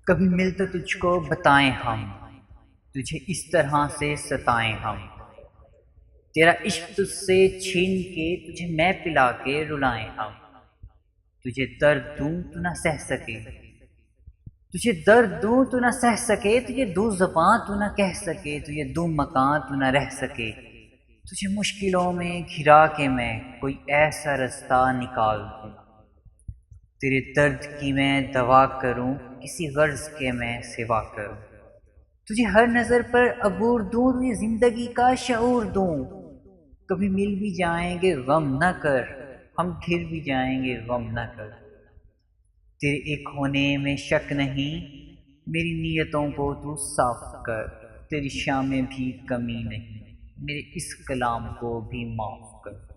کبھی مل تو تجھ کو بتائیں ہم، تجھے اس طرح سے ستائیں ہم، تیرا عشق تجھ سے چھین کے تجھے میں پلا کے رلائیں ہم، تجھے درد دوں تو نہ سہ سکے، تجھے درد دوں تو نہ سہ سکے، تجھے دو زباں تو نہ کہہ سکے، تجھے دو مکان تو نہ رہ سکے، تجھے مشکلوں میں گھرا کے میں کوئی ایسا رستہ نکال دوں، تیرے درد کی میں دوا کروں، کسی غرض کے میں سوا کروں، تجھے ہر نظر پر عبور دوں، تجھے زندگی کا شعور دوں، کبھی مل بھی جائیں گے غم نہ کر، ہم گھر بھی جائیں گے غم نہ کر، تیرے ایک ہونے میں شک نہیں، میری نیتوں کو تو صاف کر، تیری شان میں بھی کمی نہیں، میرے اس کلام کو بھی معاف کر۔